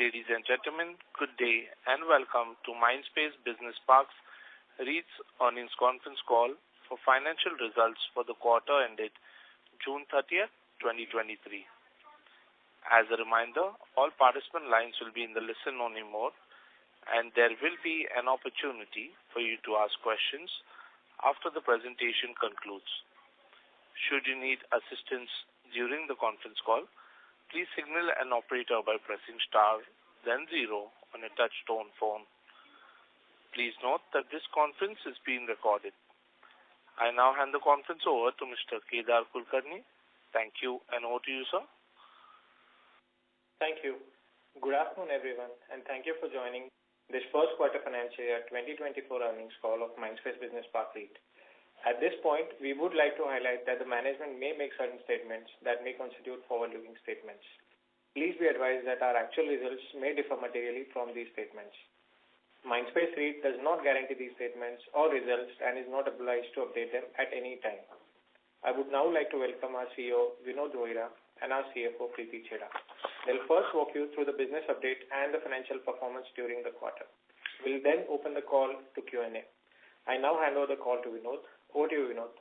Ladies and gentlemen, good day and welcome to Mindspace Business Parks REIT's earnings conference call for financial results for the quarter ended June 30th, 2023. As a reminder, all participant lines will be in the listen-only mode, and there will be an opportunity for you to ask questions after the presentation concludes. Should you need assistance during the conference call, please signal an operator by pressing star, then 0 on a touch-tone phone. Please note that this conference is being recorded. I now hand the conference over to Mr. Kedar Kulkarni. Thank you, and over to you, sir. Thank you. Good afternoon, everyone, and thank you for joining this first quarter financial year 2024 earnings call of Mindspace Business Park REIT. At this point, we would like to highlight that the management may make certain statements that may constitute forward-looking statements. Please be advised that our actual results may differ materially from these statements. Mindspace REIT does not guarantee these statements or results and is not obliged to update them at any time. I would now like to welcome our CEO, Vinod Rohira, and our CFO, Preeti Chheda. They'll first walk you through the business update and the financial performance during the quarter. We'll then open the call to Q&A. I now hand over the call to Vinod. Over to you, Vinod.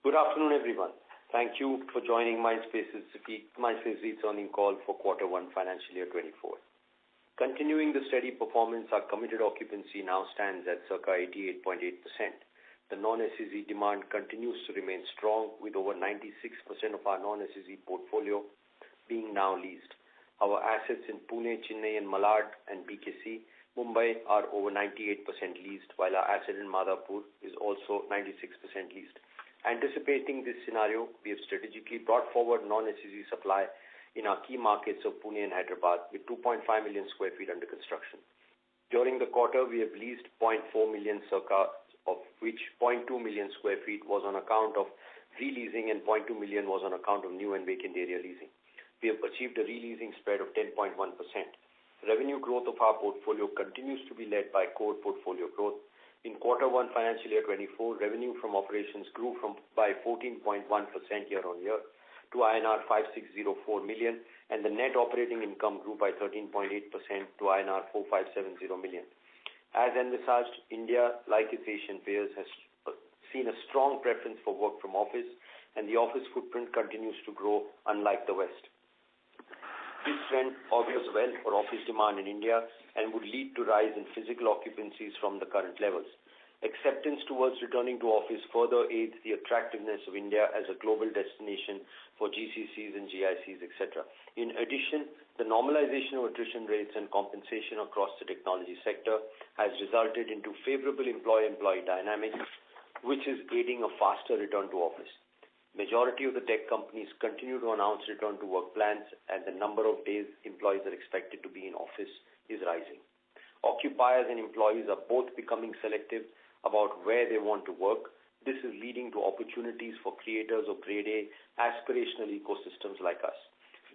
Good afternoon, everyone. Thank you for joining Mindspace REIT's earnings call for Quarter 1 Financial Year 24. Continuing the steady performance, our committed occupancy now stands at circa 88.8%. The non-SEZ demand continues to remain strong, with over 96% of our non-SEZ portfolio being now leased. Our assets in Pune, Chennai, and Malad and BKC, Mumbai are over 98% leased, while our asset in Madhapur is also 96% leased. Anticipating this scenario, we have strategically brought forward non-SEZ supply in our key markets of Pune and Hyderabad, with 2.5 million square feet under construction. During the quarter, we have leased 0.4 million circa, of which 0.2 million square feet was on account of releasing and 0.2 million was on account of new and vacant area leasing. We have achieved a releasing spread of 10.1%. Revenue growth of our portfolio continues to be led by core portfolio growth. In Quarter 1 Financial Year 24, revenue from operations grew by 14.1% year-on-year to INR 5604 million, and the net operating income grew by 13.8% to INR 4570 million. As envisaged, India, like its Asian peers, has seen a strong preference for work from office, and the office footprint continues to grow, unlike the West. This trend augurs well for office demand in India and would lead to rise in physical occupancies from the current levels. Acceptance towards returning to office further aids the attractiveness of India as a global destination for GCCs and GICs, etc. In addition, the normalization of attrition rates and compensation across the technology sector has resulted into favorable employee-employee dynamics, which is aiding a faster return to office. Majority of the tech companies continue to announce return to work plans, and the number of days employees are expected to be in office is rising. Occupiers and employees are both becoming selective about where they want to work. This is leading to opportunities for creators of grade A aspirational ecosystems like us.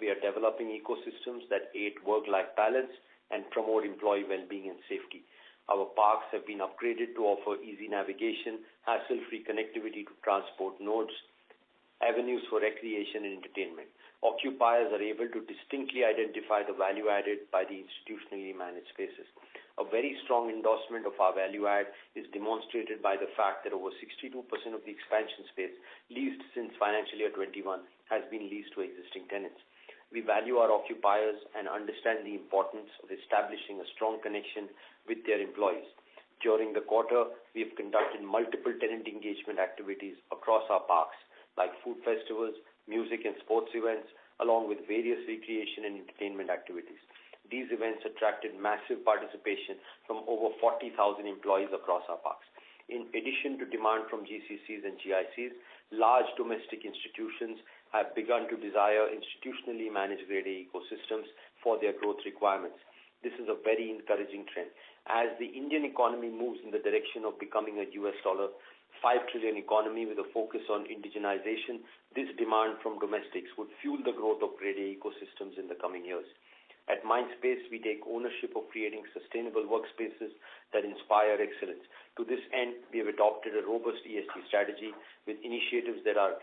We are developing ecosystems that aid work-life balance and promote employee well-being and safety. Our parks have been upgraded to offer easy navigation, hassle-free connectivity to transport nodes, avenues for recreation and entertainment. Occupiers are able to distinctly identify the value added by the institutionally managed spaces. A very strong endorsement of our value add is demonstrated by the fact that over 62% of the expansion space leased since financial year 21 has been leased to existing tenants. We value our occupiers and understand the importance of establishing a strong connection with their employees. During the quarter, we have conducted multiple tenant engagement activities across our parks, like food festivals, music and sports events, along with various recreation and entertainment activities. These events attracted massive participation from over 40,000 employees across our parks. In addition to demand from GCCs and GICs, large domestic institutions have begun to desire institutionally managed grade A ecosystems for their growth requirements. This is a very encouraging trend. As the Indian economy moves in the direction of becoming a $5 trillion economy with a focus on indigenization, this demand from domestics would fuel the growth of grade A ecosystems in the coming years. At Mindspace, we take ownership of creating sustainable workspaces that inspire excellence. To this end, we have adopted a robust ESG strategy with initiatives that are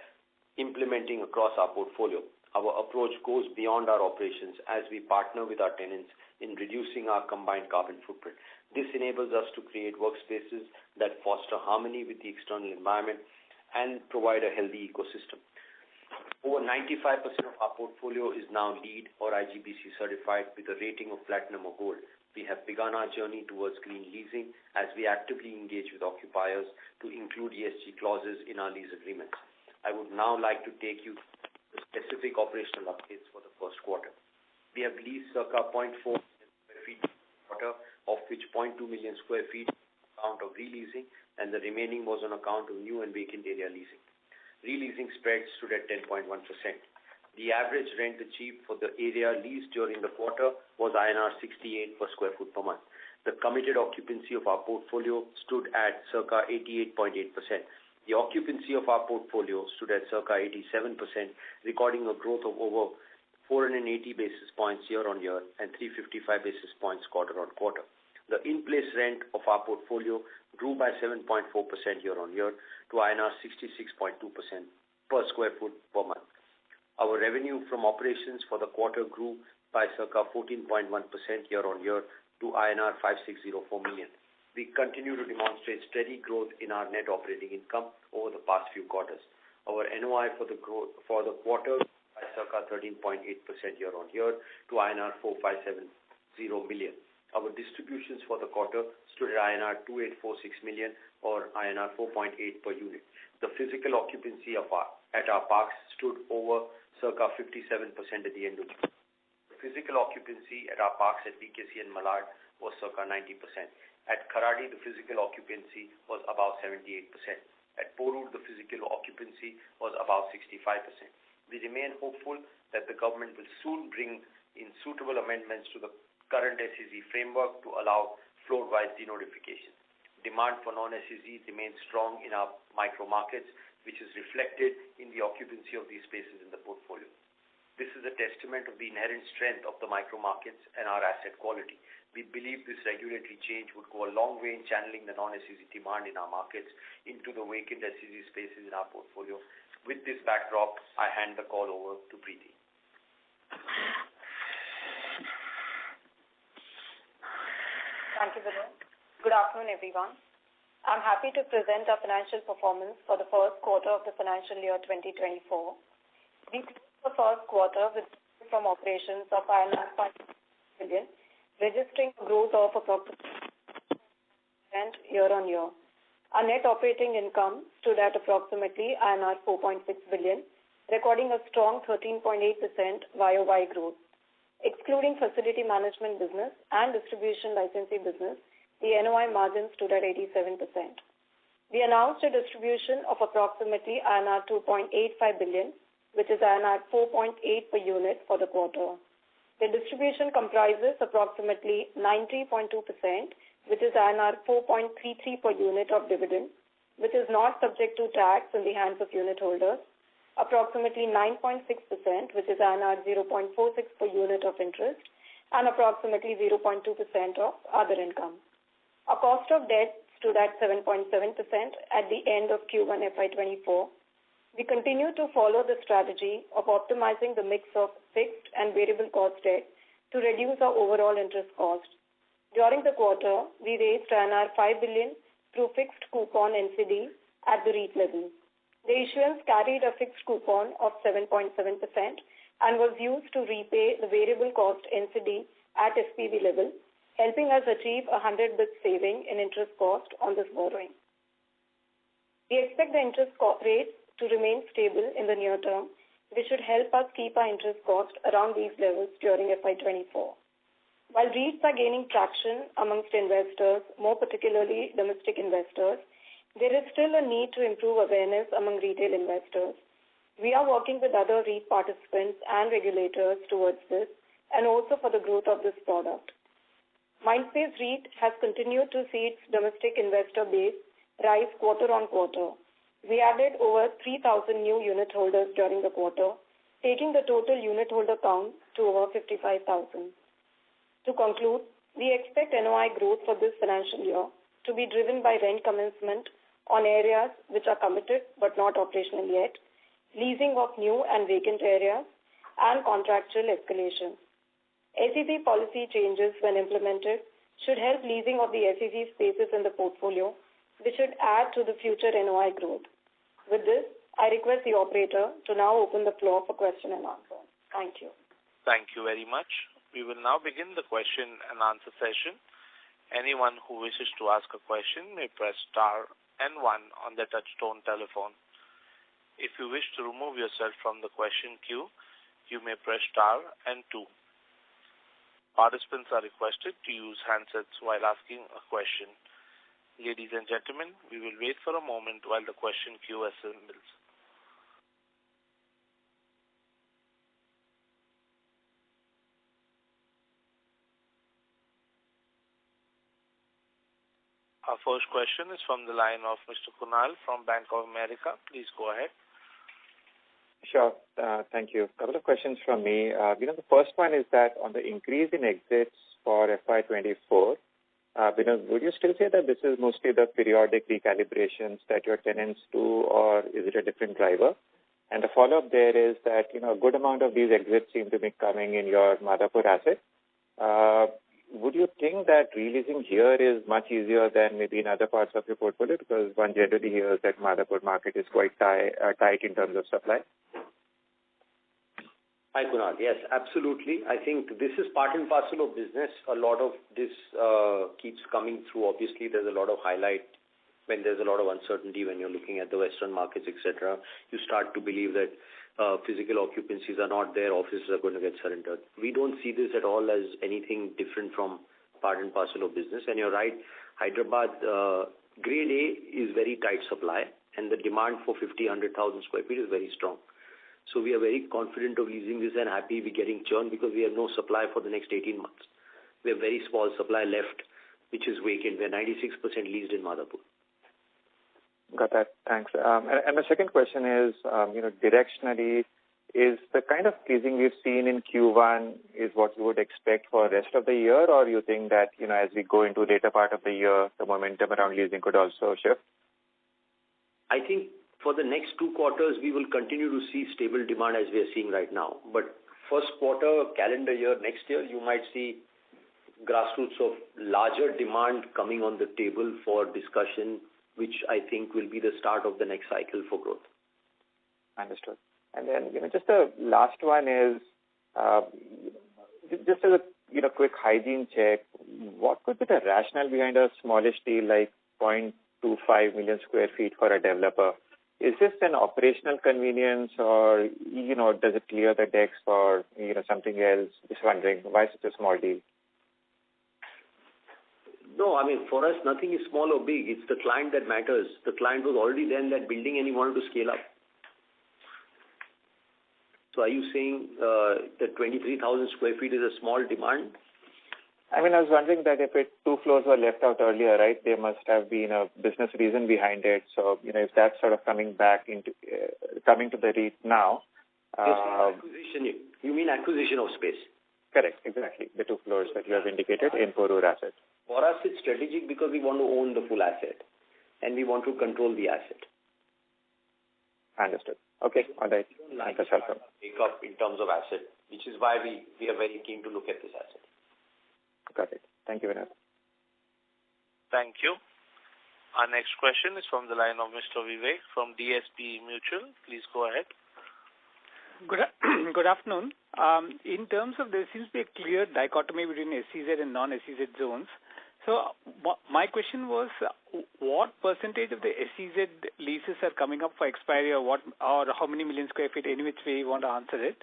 implementing across our portfolio. Our approach goes beyond our operations as we partner with our tenants in reducing our combined carbon footprint. This enables us to create workspaces that foster harmony with the external environment and provide a healthy ecosystem. Over 95% of our portfolio is now LEED or IGBC certified with a rating of platinum or gold. We have begun our journey towards green leasing as we actively engage with occupiers to include ESG clauses in our lease agreements. I would now like to take you to specific operational updates for the first quarter. We have leased circa 0.4 million square feet per quarter, of which 0.2 million square feet on account of releasing, and the remaining was on account of new and vacant area leasing. Releasing spreads stood at 10.1%. The average rent achieved for the area leased during the quarter was INR 68 per square foot per month. The committed occupancy of our portfolio stood at circa 88.8%. The occupancy of our portfolio stood at circa 87%, recording a growth of over 480 basis points year-on-year and 355 basis points quarter-on-quarter. The in-place rent of our portfolio grew by 7.4% year-on-year to INR 66.2% per square foot per month. Our revenue from operations for the quarter grew by circa 14.1% year-on-year to INR 5604 million. We continue to demonstrate steady growth in our net operating income over the past few quarters. Our NOI for the quarter by circa 13.8% year-on-year to INR 4570 million. Our distributions for the quarter stood at INR 2846 million or INR 4.8 per unit. The physical occupancy at our parks stood over circa 57% at the end of June. The physical occupancy at our parks at BKC and Malad was circa 90%. At Kharadi, the physical occupancy was about 78%. At Porur, the physical occupancy was about 65%. We remain hopeful that the government will soon bring in suitable amendments to the current SEZ framework to allow floor-wise denotification. Demand for non-SEZ remains strong in our micro markets, which is reflected in the occupancy of these spaces in the portfolio. This is a testament of the inherent strength of the micro markets and our asset quality. We believe this regulatory change would go a long way in channeling the non-SEZ demand in our markets into the vacant SEZ spaces in our portfolio. With this backdrop, I hand the call over to Preeti. Thank you, Vinod. Good afternoon, everyone. I'm happy to present our financial performance for the first quarter of the financial year 2024. We closed the first quarter with from operations of 5 billion, registering a growth of approximately year-on-year. Our net operating income stood at approximately INR 4.6 billion, recording a strong 13.8% YOY growth. Excluding facility management business and distribution licensing business, the NOI margin stood at 87%. We announced a distribution of approximately INR 2.85 billion, which is INR 4.8 per unit for the quarter. The distribution comprises approximately 90.2%, which is INR 4.33 per unit of dividend, which is not subject to tax in the hands of unit holders, approximately 9.6%, which is INR 0.46 per unit of interest, and approximately 0.2% of other income. Our cost of debt stood at 7.7% at the end of Q1 FY24. We continue to follow the strategy of optimizing the mix of fixed and variable cost debt to reduce our overall interest cost. During the quarter, we raised 5 billion through fixed coupon NCD at the REIT level. The issuance carried a fixed coupon of 7.7% and was used to repay the variable cost NCD at SPV level, helping us achieve a 100 basis saving in interest cost on this borrowing. We expect the interest rate to remain stable in the near term, which should help us keep our interest cost around these levels during FY24. While REITs are gaining traction amongst investors, more particularly domestic investors, there is still a need to improve awareness among retail investors. We are working with other REIT participants and regulators towards this and also for the growth of this product. Mindspace REIT has continued to see its domestic investor base rise quarter on quarter. We added over 3,000 new unit holders during the quarter, taking the total unit holder count to over 55,000. To conclude, we expect NOI growth for this financial year to be driven by rent commencement on areas which are committed but not operational yet, leasing of new and vacant areas, and contractual escalation. SEZ policy changes, when implemented, should help leasing of the SEZ spaces in the portfolio, which should add to the future NOI growth. With this, I request the operator to now open the floor for question and answer. Thank you. Thank you very much. We will now begin the question and answer session. Anyone who wishes to ask a question may press star and 1 on their touch-tone telephone. If you wish to remove yourself from the question queue, you may press star and 2. Participants are requested to use handsets while asking a question. Ladies and gentlemen, we will wait for a moment while the question queue assembles. Our first question is from the line of Mr. Kunal from Bank of America. Please go ahead. Sure. Thank you. A couple of questions from me. The first one is that on the increase in exits for FY24, would you still say that this is mostly the periodic recalibrations that your tenants do, or is it a different driver? And the follow-up there is that, a good amount of these exits seem to be coming in your Madhapur asset. Would you think that releasing here is much easier than maybe in other parts of your portfolio? Because one generally hears that Madhapur market is quite tight in terms of supply. Hi, Kunal. Yes, absolutely. I think this is part and parcel of business. A lot of this keeps coming through. Obviously, there's a lot of highlight when there's a lot of uncertainty when you're looking at the Western markets, etc. You start to believe that physical occupancies are not there, offices are going to get surrendered. We don't see this at all as anything different from part and parcel of business. And you're right, Hyderabad, grade A is very tight supply, and the demand for 100,000 square feet is very strong. So we are very confident of leasing this and happy we're getting churn because we have no supply for the next 18 months. We have very small supply left, which is vacant. We're 96% leased in Madhapur. Got that. Thanks. And the second question is, directionally, is the kind of leasing we've seen in Q1 is what you would expect for the rest of the year, or you think that, as we go into later part of the year, the momentum around leasing could also shift? I think for the next 2 quarters, we will continue to see stable demand as we are seeing right now. But first quarter, calendar year, next year, you might see grassroots of larger demand coming on the table for discussion, which I think will be the start of the next cycle for growth. Understood. And then, just the last one is, just as a quick hygiene check, what could be the rationale behind a smallish deal like 0.25 million square feet for a developer? Is this an operational convenience, or, does it clear the decks for, something else? Just wondering, why such a small deal? No, for us, nothing is small or big. It's the client that matters. The client was already there in that building and he wanted to scale up. So are you saying that 23,000 square feet is a small demand? I was wondering that if 2 floors were left out earlier, right, there must have been a business reason behind it. So, if that's sort of coming back into coming to the REIT now. Yes, acquisition. You mean acquisition of space? Correct, exactly. The 2 floors that you have indicated in Porur asset. For us, it's strategic because we want to own the full asset and we want to control the asset. Understood. Okay, all right. That's helpful. Take up in terms of asset, which is why we are very keen to look at this asset. Got it. Thank you very much. Thank you. Our next question is from the line of Mr. Vivek from DSP Mutual. Please go ahead. Good afternoon. In terms of, there seems to be a clear dichotomy between SEZ and non-SEZ zones. So my question was, what percentage of the SEZ leases are coming up for expiry, or how many million square feet, any which way you want to answer it,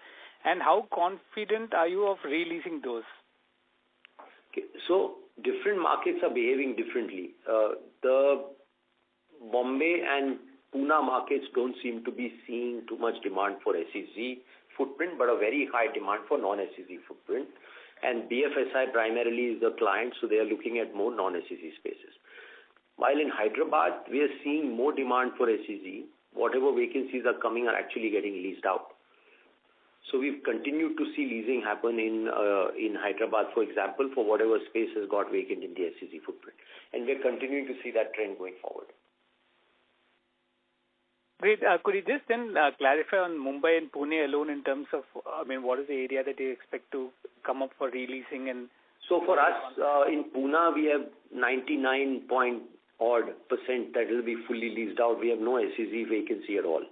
and how confident are you of releasing those? Okay, so different markets are behaving differently. The Bombay and Pune markets don't seem to be seeing too much demand for SEZ footprint, but a very high demand for non-SEZ footprint. And BFSI primarily is the client, so they are looking at more non-SEZ spaces. While in Hyderabad, we are seeing more demand for SEZ. Whatever vacancies are coming are actually getting leased out. So we've continued to see leasing happen in Hyderabad, for example, for whatever space has got vacant in the SEZ footprint. And we're continuing to see that trend going forward. Great. Could you just then clarify on Mumbai and Pune alone in terms of, what is the area that you expect to come up for releasing? And so for us, in Pune, we have 99.odd% that will be fully leased out. We have no SEZ vacancy at all.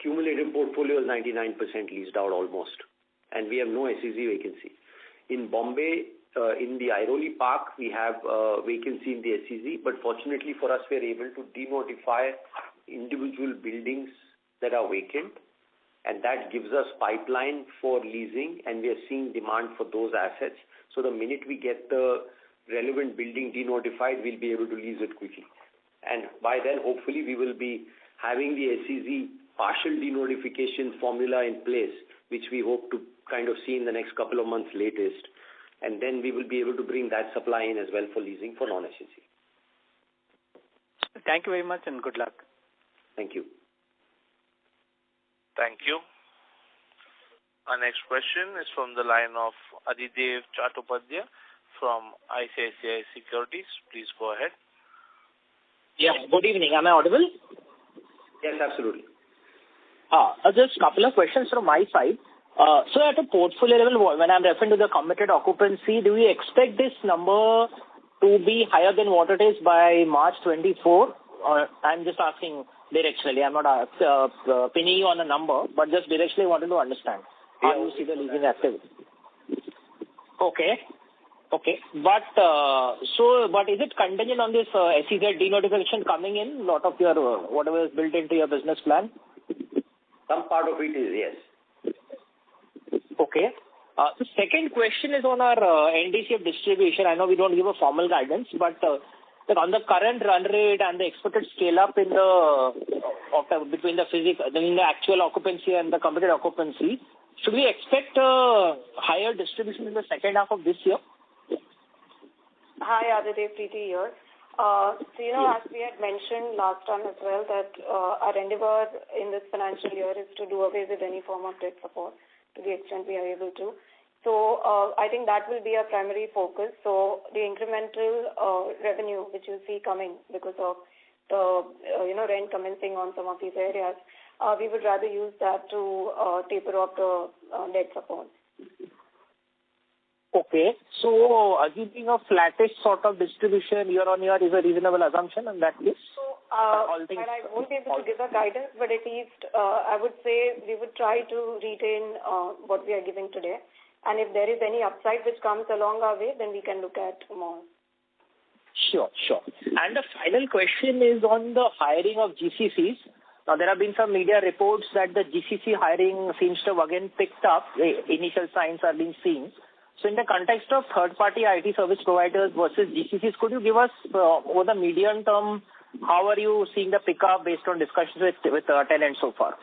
Cumulative portfolio is 99% leased out almost, and we have no SEZ vacancy. In Bombay, in the Airoli Park, we have vacancy in the SEZ, but fortunately for us, we are able to denotify individual buildings that are vacant, and that gives us pipeline for leasing, and we are seeing demand for those assets. So the minute we get the relevant building denotified, we'll be able to lease it quickly. And by then, hopefully, we will be having the SEZ partial denotification formula in place, which we hope to kind of see in the next couple of months latest. And then we will be able to bring that supply in as well for leasing for non-SEZ. Thank you very much and good luck. Thank you. Thank you. Our next question is from the line of Adidev Chattopadhyay from ICICI Securities. Please go ahead. Yeah, good evening. Am I audible? Yes, absolutely. Just a couple of questions from my side. So at a portfolio level, when I'm referring to the committed occupancy, do we expect this number to be higher than what it is by March 24? Or I'm just asking directionally. I'm not pinning you on a number, but just directionally wanted to understand how you see the leasing activity. Okay. But is it contingent on this SEZ denotification coming in? A lot of your whatever is built into your business plan. Some part of it is yes. Okay. The second question is on our NDCF distribution. I know we don't give a formal guidance, but on the current run rate and the expected scale up in between the actual occupancy and the committed occupancy, should we expect higher distribution in the second half of this year? Hi, Adidev, Preeti here. As we had mentioned last time as well, that our endeavor in this financial year is to do away with any form of debt support to the extent we are able to. So I think that will be our primary focus. So the incremental revenue which you see coming because of the rent commencing on some of these areas, we would rather use that to taper off the debt support. Okay. So assuming a flattish sort of distribution year on year is a reasonable assumption in that case? So, I won't be able to give a guidance, but at least I would say we would try to retain what we are giving today. And if there is any upside which comes along our way, then we can look at more. Sure. And the final question is on the hiring of GCCs. Now, there have been some media reports that the GCC hiring seems to have again picked up. Initial signs are being seen. So in the context of third-party IT service providers versus GCCs, could you give us over the medium term, how are you seeing the pickup based on discussions with tenants so far?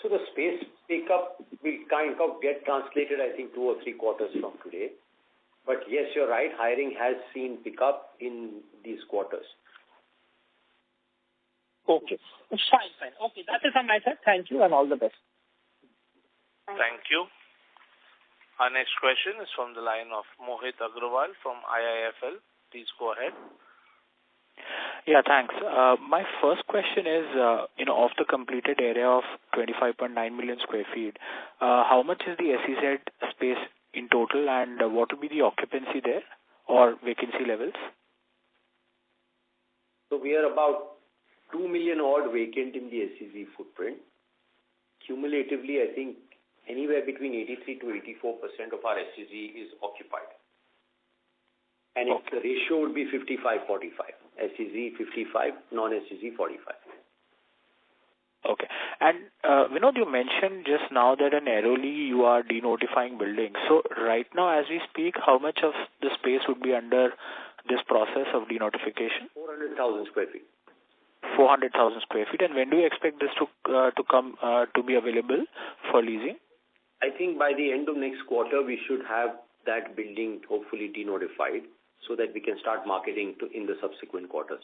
So the space pickup will kind of get translated, I think, 2 or 3 quarters from today. But yes, you're right. Hiring has seen pickup in these quarters. Okay. Fine. Okay, that is on my side. Thank you and all the best. Thank you. Our next question is from the line of Mohit Agrawal from IIFL. Please go ahead. Yeah, thanks. My first question is, of the completed area of 25.9 million square feet, how much is the SEZ space in total and what would be the occupancy there or vacancy levels? So we are about 2 million odd vacant in the SEZ footprint. Cumulatively, I think anywhere between 83 to 84% of our SEZ is occupied. And the ratio would be 55-45. SEZ 55, non-SEZ 45. Okay. And Vinod, you mentioned just now that in Airoli you are denotifying buildings. So right now as we speak, how much of the space would be under this process of denotification? 400,000 square feet. 400,000 square feet. And when do you expect this to come to be available for leasing? I think by the end of next quarter, we should have that building hopefully denotified so that we can start marketing in the subsequent quarters.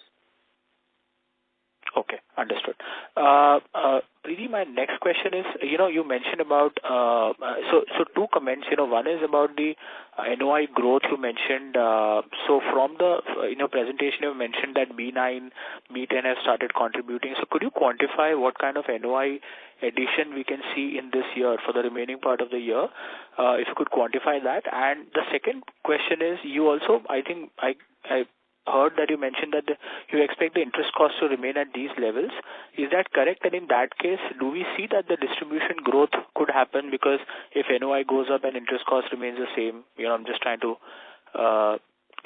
Okay. Okay, understood. Preeti, my next question is, you mentioned about, so two comments, one is about the NOI growth you mentioned. So from the, presentation you mentioned that B9, B10 have started contributing. So could you quantify what kind of NOI addition we can see in this year for the remaining part of the year? If you could quantify that. And the second question is, you also, I think, I heard that you mentioned that you expect the interest costs to remain at these levels. Is that correct? And in that case, do we see that the distribution growth could happen? Because if NOI goes up and interest cost remains the same, I'm just trying to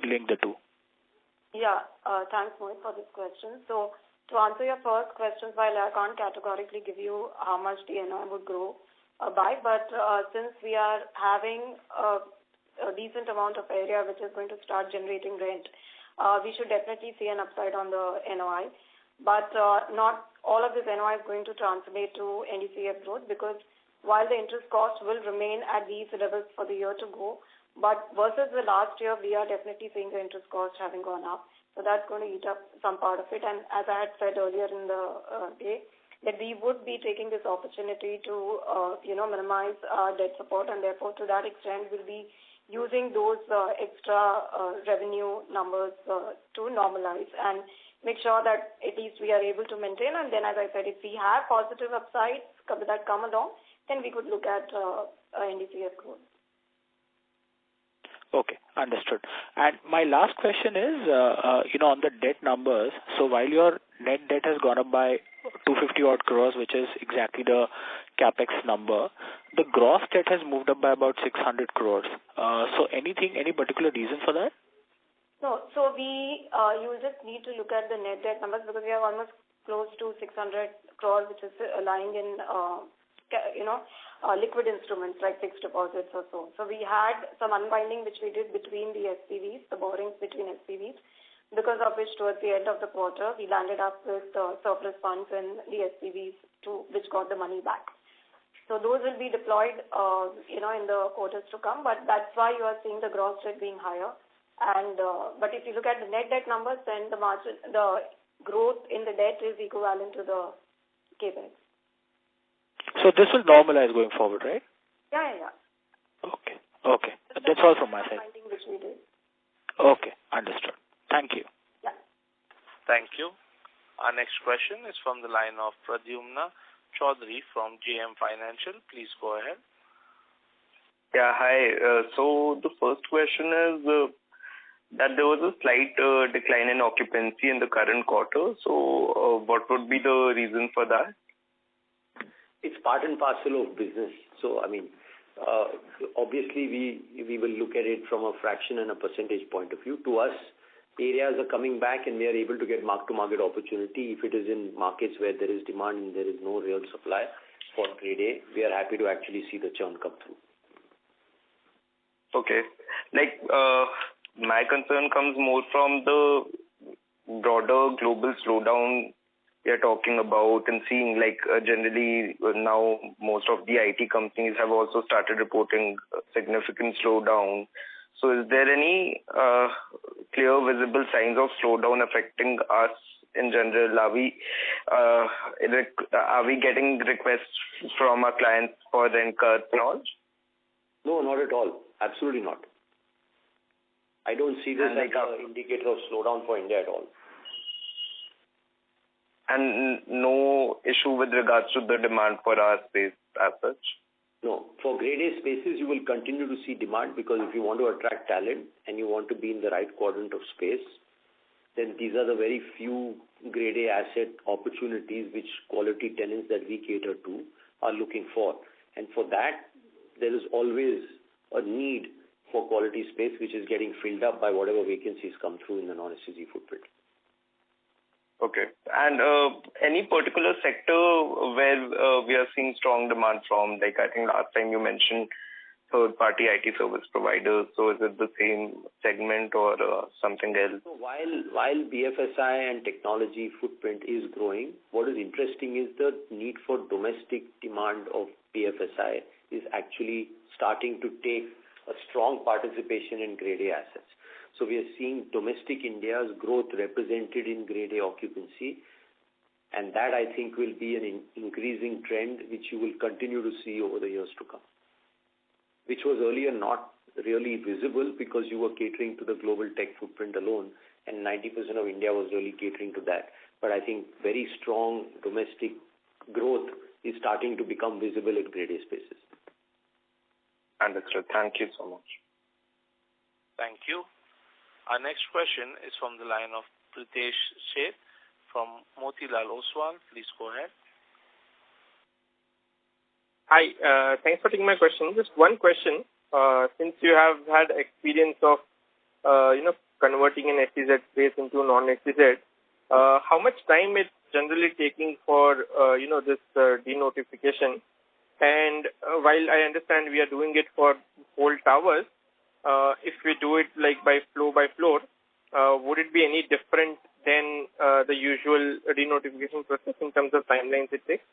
link the two. Yeah, thanks, Mohit, for this question. So to answer your first question, while I can't categorically give you how much the NOI would grow by, but since we are having a decent amount of area which is going to start generating rent, we should definitely see an upside on the NOI. But not all of this NOI is going to translate to NDCF growth, because while the interest cost will remain at these levels for the year to go, but versus the last year, we are definitely seeing the interest cost having gone up. So that's going to eat up some part of it. And as I had said earlier in the day, that we would be taking this opportunity to, minimize our debt support, and therefore to that extent we'll be using those extra revenue numbers to normalize and make sure that at least we are able to maintain. And then, as I said, if we have positive upsides that come along, then we could look at NDCF growth. Okay, understood. And my last question is, on the debt numbers. So while your net debt has gone up by 250 odd crores, which is exactly the capex number, the gross debt has moved up by about 600 crores. So any particular reason for that? No, so you just need to look at the net debt numbers, because we are almost close to 600 crores, which is lying in liquid instruments like fixed deposits or so. So we had some unwinding which we did between the SPVs, the borrowings between SPVs, because of which towards the end of the quarter we landed up with surplus funds in the SPVs which got the money back. So those will be deployed, in the quarters to come. But that's why you are seeing the gross debt being higher. And but if you look at the net debt numbers, then the growth in the debt is equivalent to the capex. So this will normalize going forward, right? Yeah. Okay. That's all from my side. Which we did. Okay, understood. Thank you. Yeah. Thank you. Our next question is from the line of Pradyumna Chaudhary from JM Financial. Please go ahead. Yeah, hi. So the first question is that there was a slight decline in occupancy in the current quarter. So what would be the reason for that? It's part and parcel of business. So, obviously we will look at it from a fraction and a percentage point of view. To us, areas are coming back and we are able to get mark-to-market opportunity. If it is in markets where there is demand and there is no real supply for grade A, we are happy to actually see the churn come through. Okay. My concern comes more from the broader global slowdown we are talking about and seeing, generally now most of the IT companies have also started reporting significant slowdown. So is there any clear visible signs of slowdown affecting us in general? Are we getting requests from our clients for rent cuts and all? No, not at all. Absolutely not. I don't see this as an indicator of slowdown for India at all. And no issue with regards to the demand for our space as such? No. For grade A spaces, you will continue to see demand, because if you want to attract talent and you want to be in the right quadrant of space, then these are the very few grade A asset opportunities which quality tenants that we cater to are looking for. And for that, there is always a need for quality space which is getting filled up by whatever vacancies come through in the non-SEZ footprint. Okay. And any particular sector where we are seeing strong demand from? I think last time you mentioned third-party IT service providers. So is it the same segment or something else? So while BFSI and technology footprint is growing, what is interesting is the need for domestic demand of BFSI is actually starting to take a strong participation in grade A assets. So we are seeing domestic India's growth represented in grade A occupancy And that, I think, will be an increasing trend which you will continue to see over the years to come, which was earlier not really visible because you were catering to the global tech footprint alone, and 90% of India was really catering to that. But I think very strong domestic growth is starting to become visible at grade A spaces. Understood. Thank you so much. Thank you. Our next question is from the line of Pritesh Sheth from Motilal Oswal. Please go ahead. Hi. Thanks for taking my question. Just one question. Since you have had experience of, converting an SEZ space into a non-SEZ, how much time it's generally taking for, this denotification? And while I understand we are doing it for whole towers, if we do it like by floor, would it be any different than the usual denotification process in terms of timelines it takes?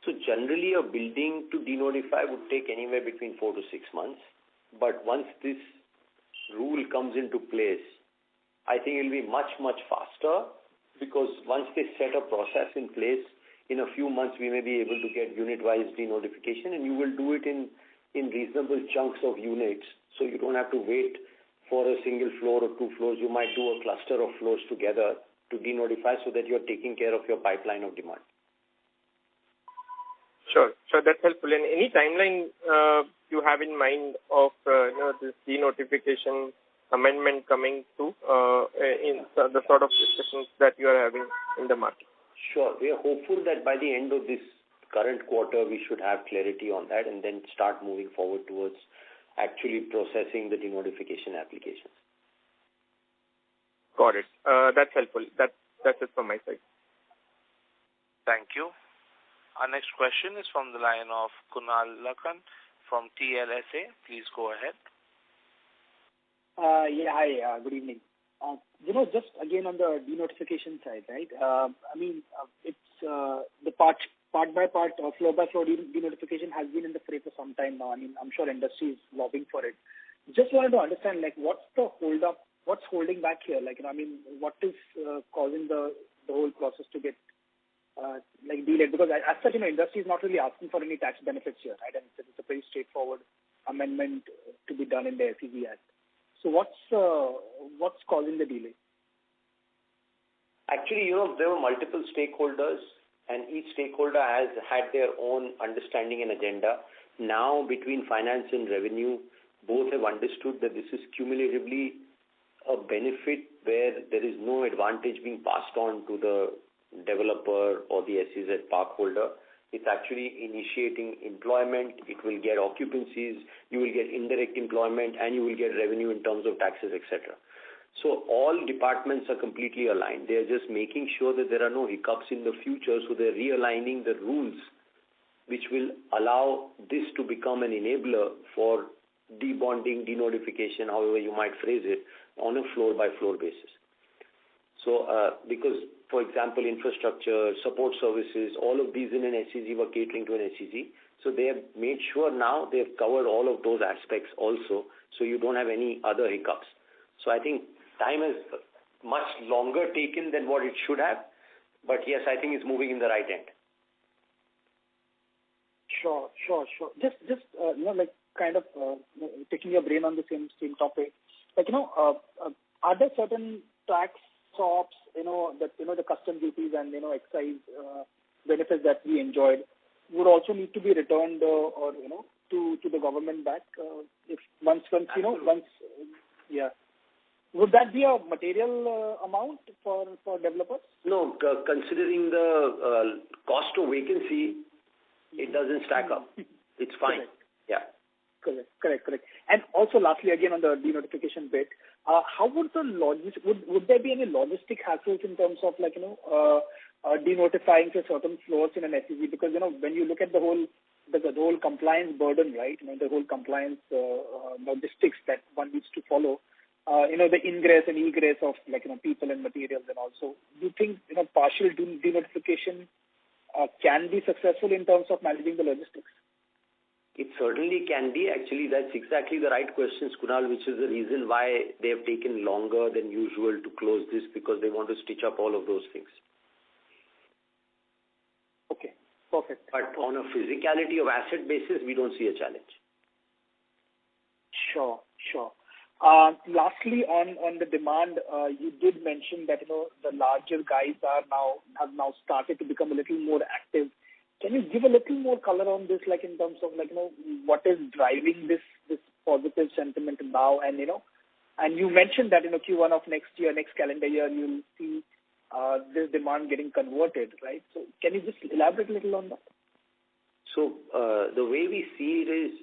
So generally, a building to denotify would take anywhere between 4 to 6 months. But once this rule comes into place, I think it will be much, much faster, because once they set a process in place, in a few months we may be able to get unit-wise denotification, and you will do it in reasonable chunks of units. So you don't have to wait for a single floor or 2 floors. You might do a cluster of floors together to denotify so that you're taking care of your pipeline of demand. Sure, that's helpful. And any timeline you have in mind of this denotification amendment coming through in the sort of discussions that you are having in the market? Sure. We are hopeful that by the end of this current quarter, we should have clarity on that and then start moving forward towards actually processing the denotification applications. Got it. That's helpful. That's it from my side. Thank you. Our next question is from the line of Kunal Lakhan from TLSA. Please go ahead. Hi. Good evening. Just again on the denotification side, right? It's the part by part or floor by floor denotification has been in the fray for some time now. I'm sure industry is lobbying for it. Just wanted to understand, what's the hold up? What's holding back here? What is causing the whole process to get delayed? Because as such, industry is not really asking for any tax benefits here, right? And it's a pretty straightforward amendment to be done in the SEZ Act. So what's causing the delay? Actually, there were multiple stakeholders, and each stakeholder has had their own understanding and agenda. Now, between finance and revenue, both have understood that this is cumulatively a benefit where there is no advantage being passed on to the developer or the SEZ park holder. It's actually initiating employment. It will get occupancies. You will get indirect employment, and you will get revenue in terms of taxes, etc. So all departments are completely aligned. They are just making sure that there are no hiccups in the future. So they're realigning the rules, which will allow this to become an enabler for debonding, denotification, however you might phrase it, on a floor-by-floor basis. So because, for example, infrastructure, support services, all of these in an SEZ were catering to an SEZ. So they have made sure now they have covered all of those aspects also, so you don't have any other hiccups. So I think time has much longer taken than what it should have. But yes, I think it's moving in the right end. Sure. Just taking your brain on the same topic. Are there certain tax SOPs, the custom duties and, excise benefits that we enjoyed would also need to be returned to the government back Would that be a material amount for developers? No, considering the cost of vacancy, it doesn't stack up. It's fine. Correct. Yeah. Correct. And also, lastly, again on the denotification bit, how would would there be any logistic hassles in terms of denotifying to certain floors in an SEZ? Because when you look at the whole compliance burden, right? The whole compliance logistics that one needs to follow. The ingress and egress of people and materials, and also, do you think partial denotification can be successful in terms of managing the logistics? It certainly can be. Actually, that's exactly the right question, Kunal, which is the reason why they have taken longer than usual to close this, because they want to stitch up all of those things. Perfect. But on a physicality of asset basis, we don't see a challenge. Sure. Lastly, on the demand, you did mention that the larger guys have now started to become a little more active. Can you give a little more color on this, like in terms of what is driving this positive sentiment now, and you mentioned that Q1 of next calendar year, you'll see this demand getting converted, right? So can you just elaborate a little on that? So the way we see it is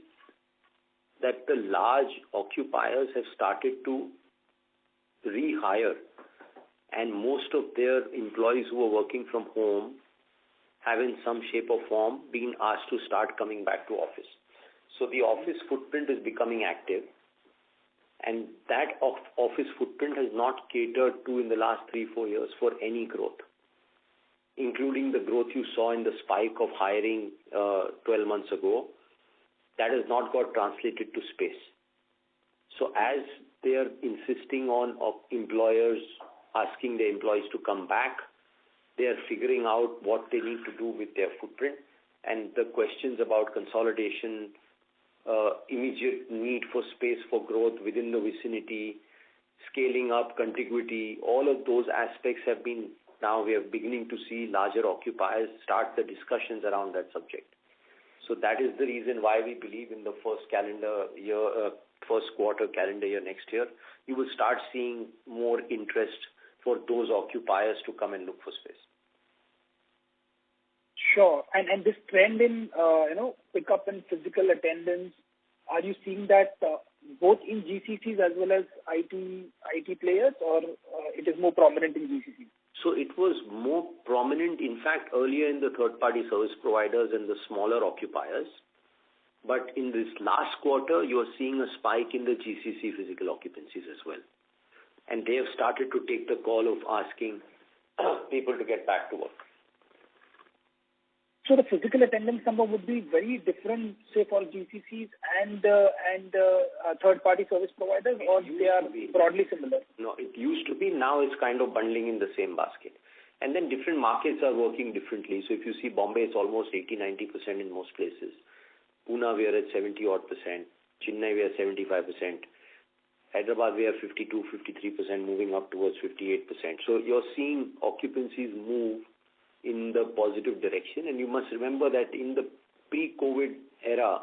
that the large occupiers have started to rehire, and most of their employees who are working from home have in some shape or form been asked to start coming back to office. So the office footprint is becoming active, and that office footprint has not catered to in the last 3-4 years for any growth, including the growth you saw in the spike of hiring 12 months ago. That has not got translated to space. So as they are insisting on employers asking their employees to come back, they are figuring out what they need to do with their footprint, and the questions about consolidation, immediate need for space for growth within the vicinity, scaling up, contiguity, all of those aspects have been, now we are beginning to see larger occupiers start the discussions around that subject. So that is the reason why we believe in the first quarter calendar year next year, you will start seeing more interest for those occupiers to come and look for space. Sure. And this trend in, pick up in physical attendance, are you seeing that both in GCCs as well as IT players, or it is more prominent in GCCs? So it was more prominent, in fact, earlier in the third-party service providers and the smaller occupiers. But in this last quarter, you are seeing a spike in the GCC physical occupancies as well. And they have started to take the call of asking people to get back to work. So the physical attendance number would be very different, say, for GCCs and third-party service providers, or they are broadly similar? No, it used to be. Now it's kind of bundling in the same basket. And then different markets are working differently. So if you see Bombay, it's almost 80-90% in most places. Pune, we are at 70-odd%. Chennai, we are 75%. Hyderabad, we are 52-53%, moving up towards 58%. So you're seeing occupancies move in the positive direction. And you must remember that in the pre-COVID era,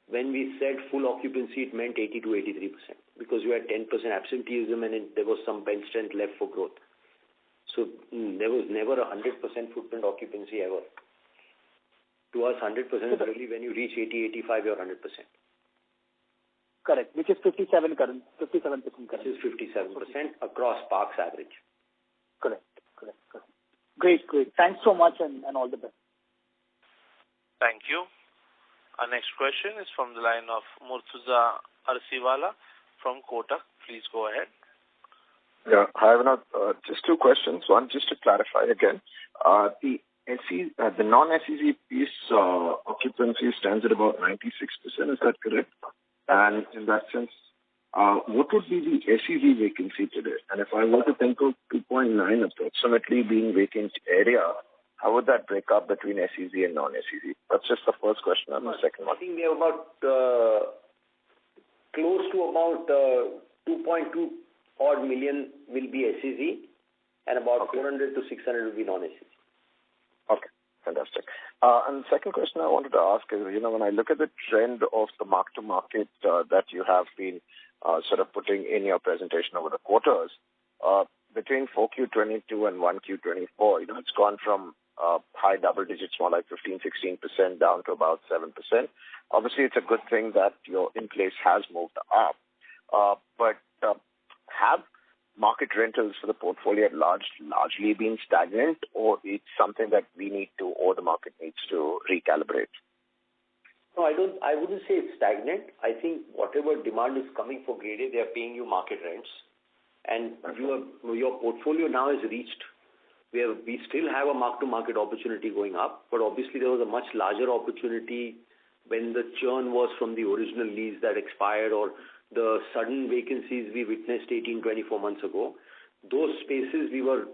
when we said full occupancy, it meant 80-83%, because you had 10% absenteeism and there was some bench strength left for growth. So there was never a 100% footprint occupancy ever. To us, 100% is really when you reach 80-85, you're 100%. Correct, which is 57% current. Which is 57% across parks average. Correct. Great. Thanks so much and all the best. Thank you. Our next question is from the line of Murtuza Arsiwala from Kotak. Please go ahead. Yeah, hi, Vinod. Just two questions. One, just to clarify again, the non-SEZ piece occupancy stands at about 96%. Is that correct? And in that sense, what would be the SEZ vacancy today? And if I were to think of 2.9 approximately being vacant area, how would that break up between SEZ and non-SEZ? That's just the first question. And the second one. I think we have about close to about 2.2 odd million will be SEZ, and about 400 to 600 will be non-SEZ. Okay, fantastic. And the second question I wanted to ask is, when I look at the trend of the mark-to-market that you have been sort of putting in your presentation over the quarters, between 4Q22 and 1Q24, it's gone from high double digits, more like 15-16%, down to about 7%. Obviously, it's a good thing that your in-place has moved up, but have market rentals for the portfolio at largely been stagnant, or it's something that we need to, or the market needs to recalibrate? No, I wouldn't say it's stagnant. I think whatever demand is coming for Grade A, they are paying you market rents, and your portfolio now is reached where we still have a mark-to-market opportunity going up, but obviously there was a much larger opportunity when the churn was from the original lease that expired, or the sudden vacancies we witnessed 18-24 months ago. Those spaces we were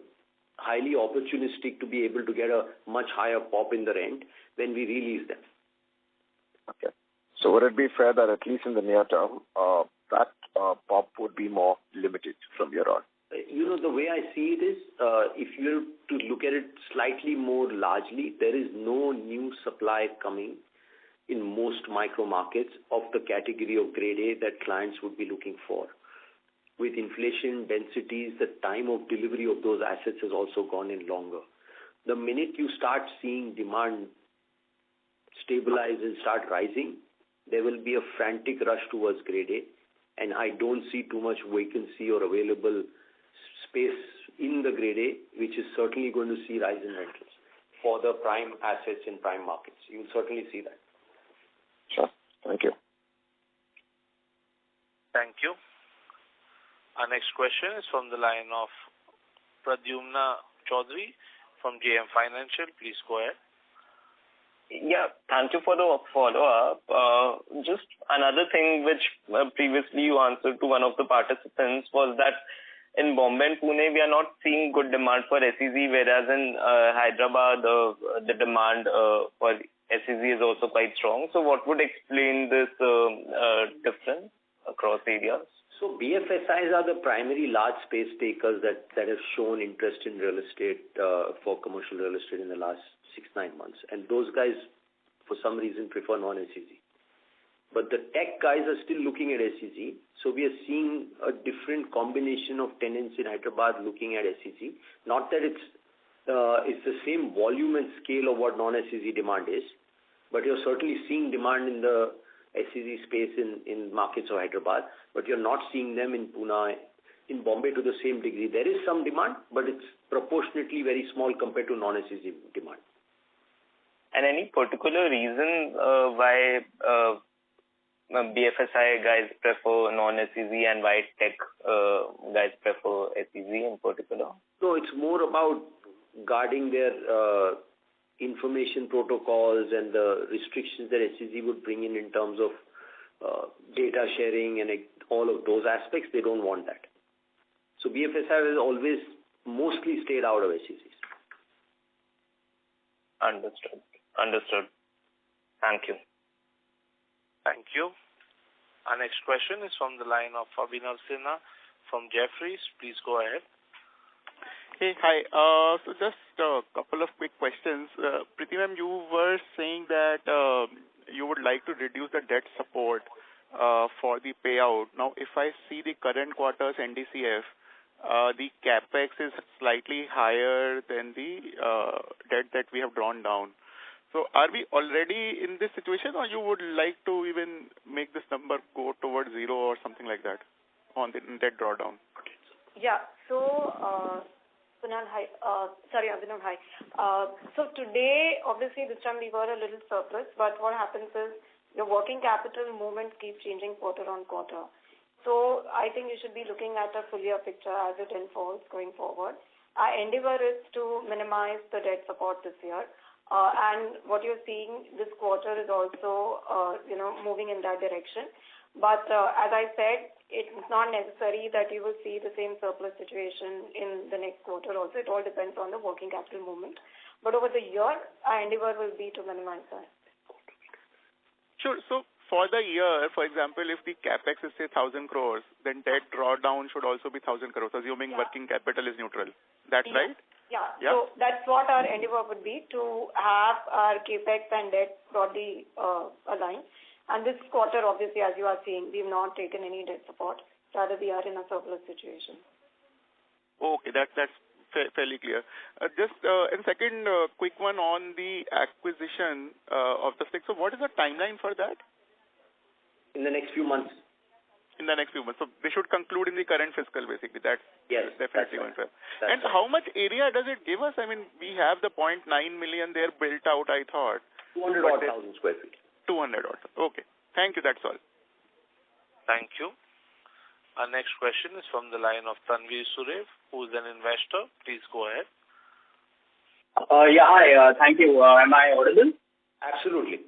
highly opportunistic to be able to get a much higher pop in the rent when we release them. Okay. So would it be fair that at least in the near term, that pop would be more limited from your on? The way I see it is, if you were to look at it slightly more largely, there is no new supply coming in most micro markets of the category of grade A that clients would be looking for. With inflation densities, the time of delivery of those assets has also gone in longer. The minute you start seeing demand stabilize and start rising, there will be a frantic rush towards grade A, and I don't see too much vacancy or available space in the grade A, which is certainly going to see rise in rentals for the prime assets in prime markets. You'll certainly see that. Sure. Thank you. Thank you. Our next question is from the line of Pradyumna Chaudhary from JM Financial. Please go ahead. Yeah, thank you for the follow-up. Just another thing which previously you answered to one of the participants was that in Bombay and Pune, we are not seeing good demand for SEZ, whereas in Hyderabad, the demand for SEZ is also quite strong. So what would explain this difference across areas? So BFSIs are the primary large space takers that have shown interest in real estate, for commercial real estate in the last 6-9 months. And those guys, for some reason, prefer non-SEZ. But the tech guys are still looking at SEZ. So we are seeing a different combination of tenants in Hyderabad looking at SEZ. Not that it's the same volume and scale of what non-SEZ demand is, but you're certainly seeing demand in the SEZ space in markets of Hyderabad, but you're not seeing them in Pune, in Bombay to the same degree. There is some demand, but it's proportionately very small compared to non-SEZ demand. And any particular reason why BFSI guys prefer non-SEZ and why tech guys prefer SEZ in particular? So it's more about guarding their information protocols and the restrictions that SEZ would bring in terms of data sharing and all of those aspects. They don't want that. So BFSI has always mostly stayed out of SEZs. Understood. Thank you. Thank you. Our next question is from the line of Abhinav Sinha from Jefferies. Please go ahead. Hey, hi. So just a couple of quick questions. Preeti ma'am, you were saying that you would like to reduce the debt support for the payout. Now, if I see the current quarter's NDCF, the capex is slightly higher than the debt that we have drawn down. So are we already in this situation, or you would like to even make this number go towards zero or something like that on the debt drawdown? Yeah. So, Kunal, hi. Abhinav, hi. So today, obviously, this time we were a little surplus, but what happens is your working capital movements keep changing quarter on quarter. So I think you should be looking at a full year picture as it unfolds going forward. Our endeavor is to minimize the debt support this year. And what you're seeing this quarter is also, moving in that direction. But as I said, it's not necessary that you will see the same surplus situation in the next quarter also. It all depends on the working capital movement. But over the year, our endeavor will be to minimize that. Sure. So for the year, for example, if the capex is, say, 1,000 crores, then debt drawdown should also be 1,000 crores, assuming working capital is neutral. That's right? Yeah. So that's what our endeavor would be, to have our capex and debt broadly aligned. And this quarter, obviously, as you are seeing, we've not taken any debt support. Rather, we are in a surplus situation. Okay, that's fairly clear. And second, quick one on the acquisition of the stake. So what is the timeline for that? In the next few months. In the next few months. So they should conclude in the current fiscal, basically. That's definitely going to happen. And how much area does it give us? I mean, we have the 0.9 million there built out, I thought. 200,000 square feet. 200 odd. Okay. Thank you. That's all. Thank you. Our next question is from the line of Tanvir Surev, who is an investor. Please go ahead. Hi. Thank you. Am I audible? Absolutely.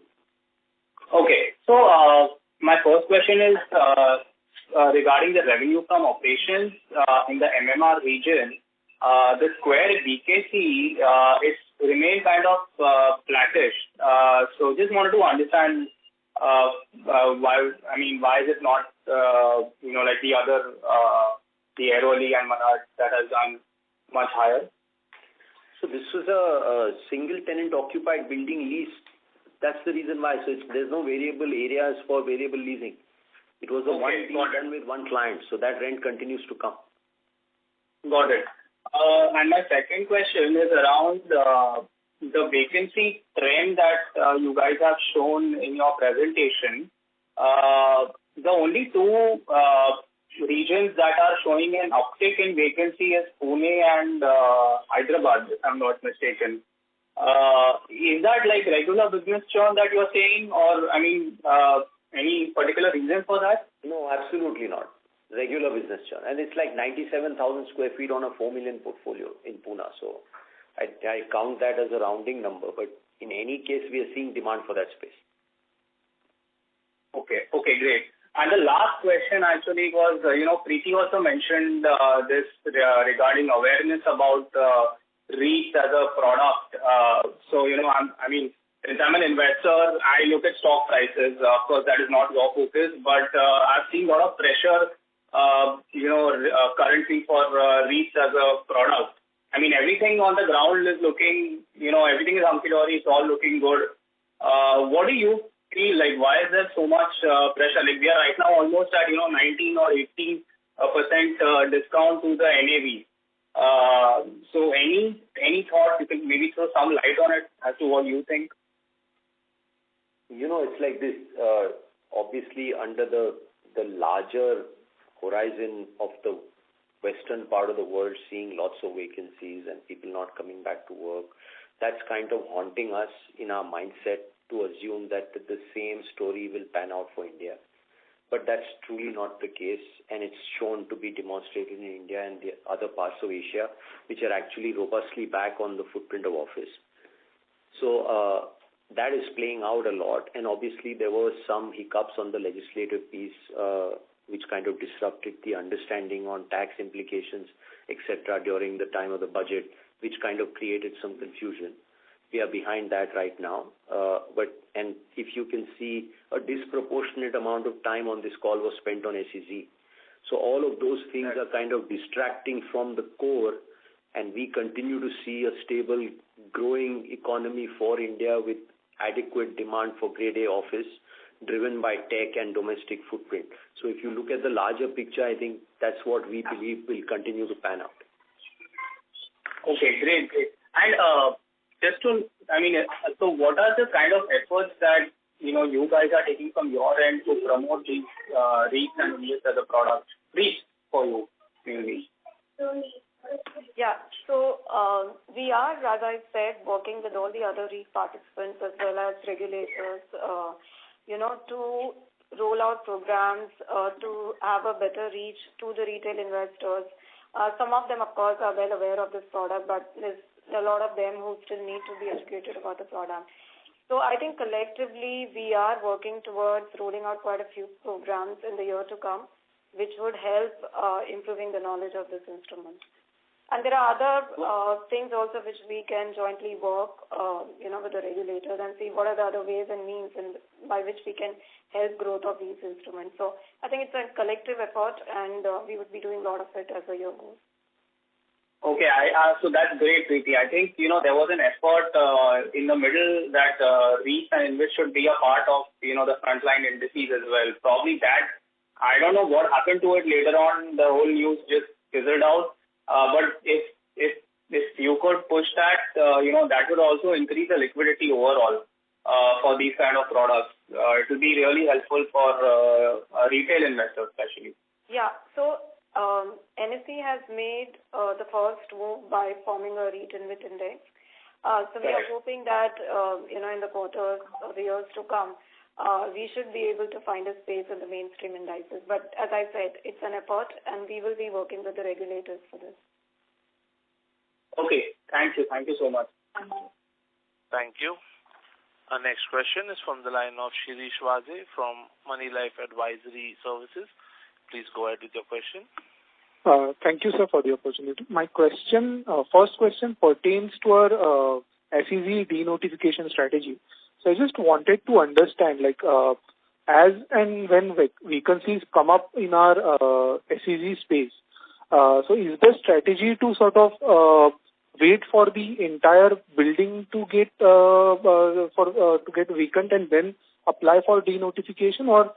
Okay. So my first question is regarding the revenue from operations in the MMR region. the square BKC, it's remained kind of flattish. So just wanted to understand why is it not, like the other, the Airoli and Manad that has done much higher? So this was a single tenant occupied building lease. That's the reason why. So there's no variable areas for variable leasing. It was a one deal done with one client, so that rent continues to come. Got it. And my second question is around the vacancy trend that you guys have shown in your presentation. The only two regions that are showing an uptick in vacancy is Pune and Hyderabad, if I'm not mistaken. Is that like regular business churn that you're saying, or any particular reason for that? No, absolutely not. Regular business churn. And it's like 97,000 square feet on a 4 million portfolio in Pune. So I count that as a rounding number. But in any case, we are seeing demand for that space. Okay, great. And the last question actually was, Preeti also mentioned this regarding awareness about REIT as a product. Since I'm an investor, I look at stock prices. Of course, that is not your focus, but I've seen a lot of pressure, currently for REITs as a product. Everything on the ground is looking, everything is hunky-dory, it's all looking good. What do you feel like? Why is there so much pressure? Like we are right now almost at, 19 or 18% discount to the NAV. So any thoughts, you can maybe throw some light on it as to what you think? It's like this. Obviously, under the larger horizon of the western part of the world, seeing lots of vacancies and people not coming back to work, that's kind of haunting us in our mindset to assume that the same story will pan out for India. But that's truly not the case, and it's shown to be demonstrated in India and the other parts of Asia, which are actually robustly back on the footprint of office. So that is playing out a lot, and obviously there were some hiccups on the legislative piece, which kind of disrupted the understanding on tax implications, etc., during the time of the budget, which kind of created some confusion. We are behind that right now. And if you can see, a disproportionate amount of time on this call was spent on SEZ. So all of those things are kind of distracting from the core, and we continue to see a stable, growing economy for India with adequate demand for grade A office, driven by tech and domestic footprint. So if you look at the larger picture, I think that's what we believe will continue to pan out. Okay, great. And so what are the kind of efforts that, you guys are taking from your end to promote these REITs and REITs as a product? REITs for you, mainly. Yeah, so we are, as I said, working with all the other REIT participants as well as regulators, to roll out programs to have a better reach to the retail investors. Some of them, of course, are well aware of this product, but there's a lot of them who still need to be educated about the product. So I think collectively we are working towards rolling out quite a few programs in the year to come, which would help improving the knowledge of this instrument. And there are other things also which we can jointly work, with the regulators and see what are the other ways and means by which we can help growth of these instruments. So I think it's a collective effort, and we would be doing a lot of it as the year goes. Okay, so that's great, Preeti. I think, there was an effort in the middle that REITs and InvITs should be a part of, the frontline indices as well. Probably that, I don't know what happened to it later on, the whole news just fizzled out. But if you could push that, that would also increase the liquidity overall for these kind of products. It will be really helpful for retail investors especially. Yeah, so NSE has made the first move by forming a REIT InvIT index. So we are hoping that, in the quarters or the years to come, we should be able to find a space in the mainstream indices. But as I said, it's an effort, and we will be working with the regulators for this. Okay. Thank you. Thank you so much. Thank you. Our next question is from the line of Shirish Waze from Money Life Advisory Services. Please go ahead with your question. Thank you, sir, for the opportunity. My first question pertains to our SEZ denotification strategy. So I just wanted to understand, as and when vacancies come up in our SEZ space, so is the strategy to sort of wait for the entire building to get vacant and then apply for denotification, or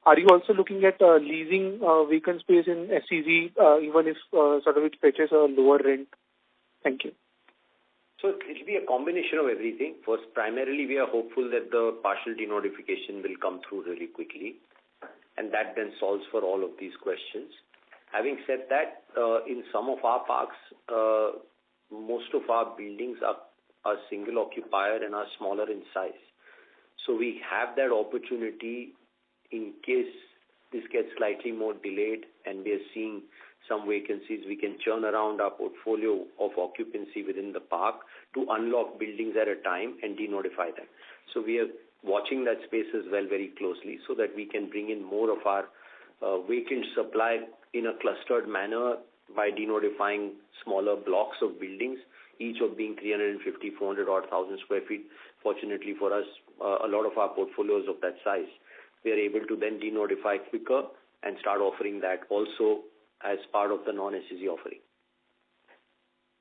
are you also looking at leasing vacant space in SEZ even if sort of it fetches a lower rent? Thank you. So it will be a combination of everything. First, primarily, we are hopeful that the partial denotification will come through really quickly, and that then solves for all of these questions. Having said that, in some of our parks, most of our buildings are single occupier and are smaller in size. So we have that opportunity in case this gets slightly more delayed and we are seeing some vacancies, we can turn around our portfolio of occupancy within the park to unlock buildings at a time and denotify them. So we are watching that space as well very closely so that we can bring in more of our vacant supply in a clustered manner by denotifying smaller blocks of buildings, each of being 350, 400 or 1,000 square feet. Fortunately for us, a lot of our portfolios of that size, we are able to then denotify quicker and start offering that also as part of the non-SEZ offering.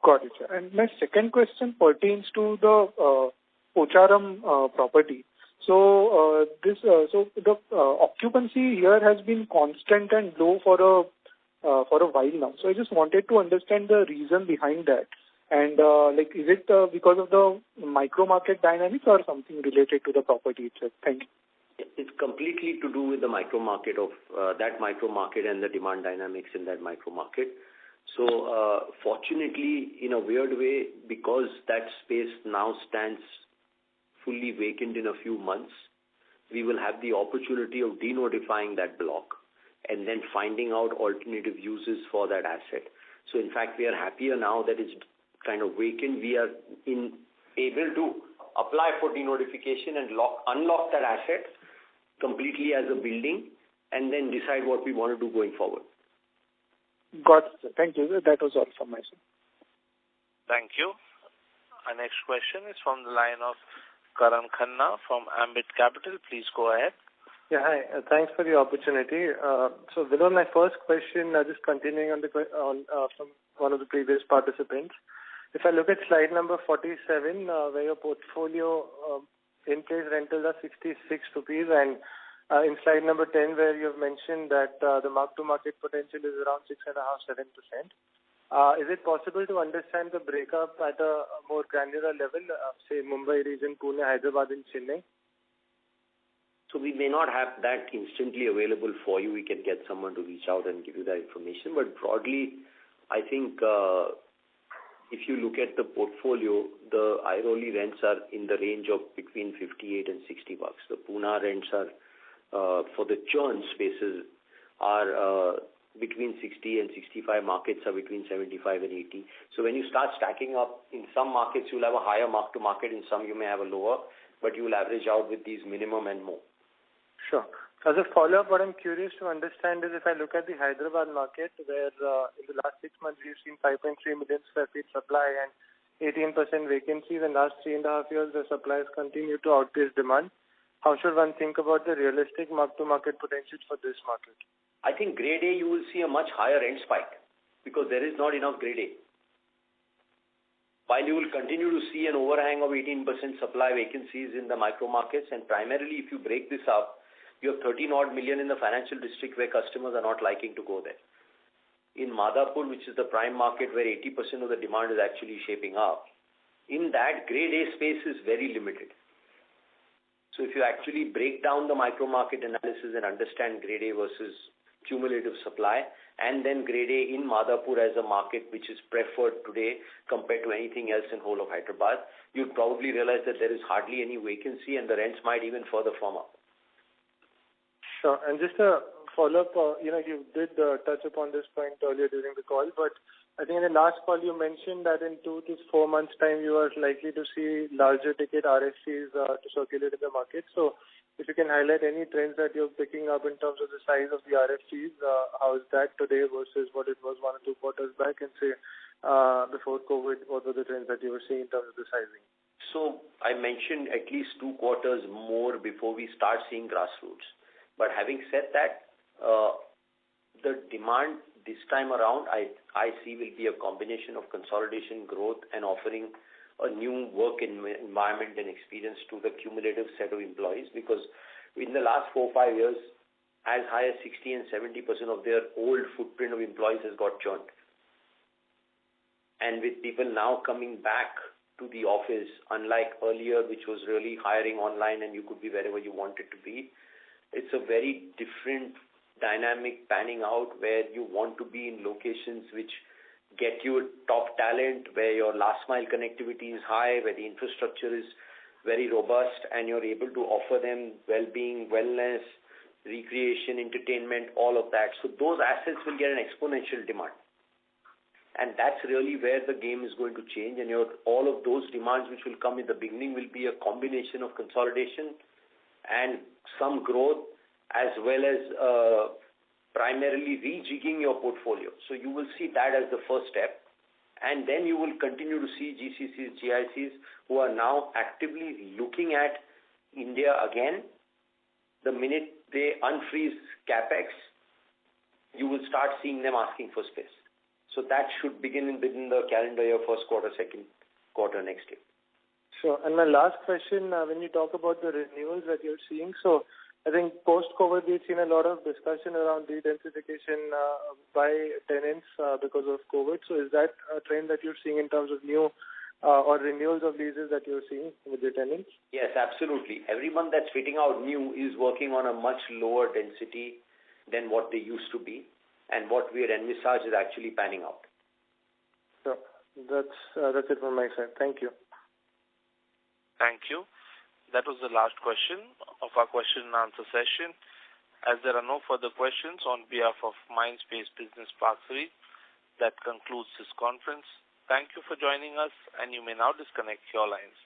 Got it, sir. And my second question pertains to the Pocharam property. So the occupancy here has been constant and low for a while now. So I just wanted to understand the reason behind that. And is it because of the micro market dynamics or something related to the property itself? Thank you. It's completely to do with the micro market of that micro market and the demand dynamics in that micro market. So fortunately, in a weird way, because that space now stands fully vacant in a few months, we will have the opportunity of denotifying that block and then finding out alternative uses for that asset. So in fact, we are happier now that it's kind of vacant. We are able to apply for denotification and unlock that asset completely as a building and then decide what we want to do going forward. Got it. Thank you. That was all from my side. Thank you. Our next question is from the line of Karan Khanna from Ambit Capital. Please go ahead. Yeah, hi. Thanks for the opportunity. So, Vinod, my first question, just continuing on from one of the previous participants. If I look at slide number 47, where your portfolio in-place rentals are 66 rupees, and in slide number 10, where you have mentioned that the mark-to-market potential is around 6.5-7%. Is it possible to understand the breakup at a more granular level, say Mumbai region, Pune, Hyderabad, and Chennai? So we may not have that instantly available for you. We can get someone to reach out and give you that information. But broadly, I think if you look at the portfolio, the Airoli rents are in the range of between 58 and 60 bucks. The Pune rents are for the churn spaces are between 60 and 65. Markets are between 75 and 80. So when you start stacking up, in some markets you'll have a higher mark to market, in some you may have a lower, but you will average out with these minimum and more. Sure. As a follow-up, what I'm curious to understand is if I look at the Hyderabad market, where in the last 6 months we've seen 5.3 million square feet supply and 18% vacancies, and last 3.5 years the supply has continued to outpace demand. How should one think about the realistic mark-to-market potential for this market? I think grade A you will see a much higher rent spike because there is not enough grade A. While you will continue to see an overhang of 18% supply vacancies in the micro markets, and primarily if you break this up, you have 13-odd million in the financial district where customers are not liking to go there. In Madhapur, which is the prime market where 80% of the demand is actually shaping up, in that grade A space is very limited. So if you actually break down the micro market analysis and understand grade A versus cumulative supply, and then grade A in Madhapur as a market which is preferred today compared to anything else in whole of Hyderabad, you'd probably realize that there is hardly any vacancy and the rents might even further firm up. Sure. And just a follow-up, you did touch upon this point earlier during the call, but I think in the last call you mentioned that in 2 to 4 months' time you are likely to see larger ticket RFPs to circulate in the market. So if you can highlight any trends that you're picking up in terms of the size of the RFPs, how is that today versus what it was 1 or 2 quarters back, and say before COVID, what were the trends that you were seeing in terms of the sizing? So I mentioned at least 2 quarters more before we start seeing grassroots. But having said that, the demand this time around, I see will be a combination of consolidation, growth, and offering a new work environment and experience to the cumulative set of employees, because in the last 4 or 5 years, as high as 60 and 70% of their old footprint of employees has got churned. And with people now coming back to the office, unlike earlier, which was really hiring online and you could be wherever you wanted to be, it's a very different dynamic panning out where you want to be in locations which get you top talent, where your last mile connectivity is high, where the infrastructure is very robust, and you're able to offer them well-being, wellness, recreation, entertainment, all of that. So those assets will get an exponential demand. And that's really where the game is going to change. And all of those demands which will come in the beginning will be a combination of consolidation and some growth, as well as primarily rejigging your portfolio. So you will see that as the first step. And then you will continue to see GCCs, GICs who are now actively looking at India again. The minute they unfreeze CapEx, you will start seeing them asking for space. So that should begin within the calendar year, first quarter, second quarter next year. Sure. And my last question, when you talk about the renewals that you're seeing, so I think post-COVID, we've seen a lot of discussion around de-densification by tenants because of COVID. So is that a trend that you're seeing in terms of new or renewals of leases that you're seeing with your tenants? Yes, absolutely. Everyone that's fitting out new is working on a much lower density than what they used to be, and what we had envisaged is actually panning out. So that's it from my side. Thank you. Thank you. That was the last question of our question and answer session. As there are no further questions on behalf of Mindspace Business Parks REIT, that concludes this conference. Thank you for joining us, and you may now disconnect your lines.